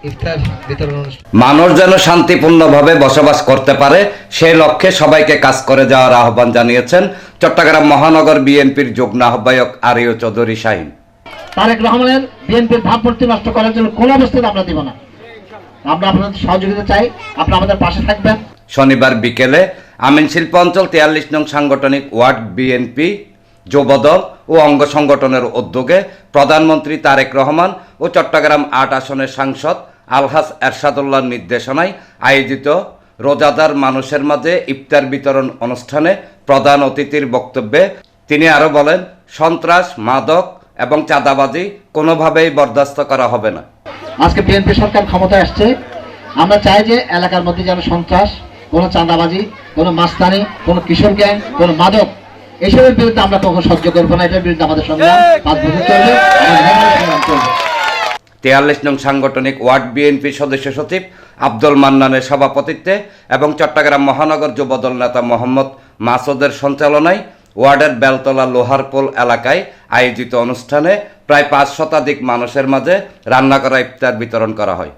ইফতার বিতরণ মানুষ যেন শান্তিপূর্ণভাবে বসবাস করতে পারে সেই লক্ষ্যে সবাইকে কাজ করে যাওয়ার আহ্বান জানিয়েছেন চট্টগ্রাম মহানগর বিএনপির যুগ্ম আহ্বায়ক আরিয় চৌধুরী শাহীন। তারেক রহমানের বিএনপির ভাবমূর্তি নষ্ট করার জন্য কোনো অবস্থাতে আমরা দিব না। আমরা আপনাদের সহযোগিতা চাই, আপনারা আমাদের পাশে থাকবেন। শনিবার বিকেলে আমিন শিল্প অঞ্চল 43 নং সাংগঠনিক ওয়ার্ড বিএনপি যুবদল ও অঙ্গ সংগঠনের উদ্যোগে প্রধানমন্ত্রী তারেক রহমান ও চট্টগ্রাম ৮ আসনের সাংসদ আলহাজ এরশাদুল্লাহর নির্দেশনায় আয়োজিত রোজাদার মানুষের মাঝে ইফতার বিতরণ অনুষ্ঠানে প্রধান অতিথির বক্তব্যে তিনি আরও বলেন, সন্ত্রাস, মাদক এবং চাঁদাবাজি কোনোভাবেই বরদাস্ত করা হবে না। আজকে বিএনপি সরকার ক্ষমতায় আসছে, আমরা চাই যে এলাকার মধ্যে যেন সন্ত্রাস, কোনো চাঁদাবাজি, কোনো মাস্তানি, কোনো কিশোর গ্যাং, কোনো মাদক, এইসবের বিরুদ্ধে আমরা কখনো সহ্য করবো না। এটার বিরুদ্ধে আমাদের সংগ্রাম 5 বছর চলবে, চলবে। 43 নং সাংগঠনিক ওয়ার্ড বিএনপি সদস্য সচিব আব্দুল মান্নানের সভাপতিত্বে এবং চট্টগ্রাম মহানগর যুবদল নেতা মোহাম্মদ মাসুদের সঞ্চালনায় ওয়ার্ডের বেলতলা লোহারপোল এলাকায় আয়োজিত অনুষ্ঠানে প্রায় 5 শতাধিক মানুষের মাঝে রান্না করা ইফতার বিতরণ করা হয়।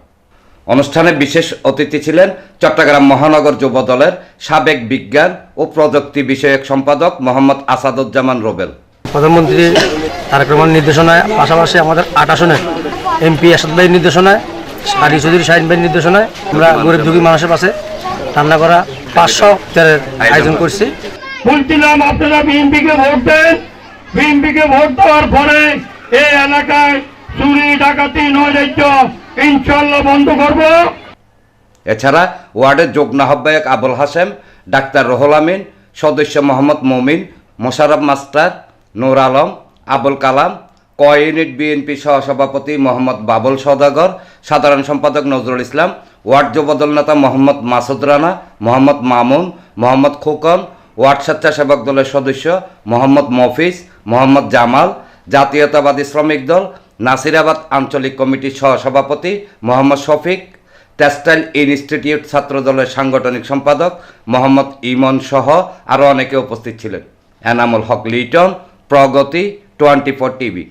অনুষ্ঠানে বিশেষ অতিথি ছিলেন চট্টগ্রাম মহানগর যুবদলের সাবেক বিজ্ঞান ও প্রযুক্তি বিষয়ক সম্পাদক মোহাম্মদ আসাদুজ্জামান রুবেল। প্রধানমন্ত্রী তারেক রহমানের নির্দেশনায় পাশাপাশি আমাদের ৮ আসনের এমপি এরশাদ ভাইয়ের নির্দেশনায়, আরিয় চৌধুরী শাহীন ভাইয়ের নির্দেশনায় আমরা গরিব দুঃখী মানুষের পাশে রান্না করা 500 ইফতারের আয়োজন করছি। বলছিলাম আপনারা বিএনপিকে ভোট দেন, বিএনপিকে ভোট দেওয়ার পরে এই এলাকায় চুরি, ডাকাতি, নৈরাজ্য ইনশাল্লাহ বন্ধ করব। এছাড়া ওয়ার্ডের যুগ্ম আহ্বায়ক আবুল হাসেম, ডাক্তার রুহুল আমিন, সদস্য মোহাম্মদ মমিন, মোশাররফ মাস্টার, নূর আলম, আবুল কালাম, ক ইউনিট বিএনপি সহসভাপতি মোহাম্মদ বাবুল সওদাগর, সাধারণ সম্পাদক নজরুল ইসলাম, ওয়ার্ড যুবদল নেতা মোহাম্মদ মাসুদ রানা, মোহাম্মদ মামুন, মোহাম্মদ খোকন, ওয়ার্ড স্বেচ্ছাসেবক দলের সদস্য মোহাম্মদ মফিজ, মোহাম্মদ জামাল, জাতীয়তাবাদী শ্রমিক দল নাসিরাবাদ আঞ্চলিক কমিটির সহসভাপতি মোহাম্মদ শফিক, টেক্সটাইল ইনস্টিটিউট ছাত্র দলের সাংগঠনিক সম্পাদক মোহাম্মদ ইমন সহ আরও অনেকে উপস্থিত ছিলেন। এনামুল হক লিটন, প্রগতি 24 টিভি।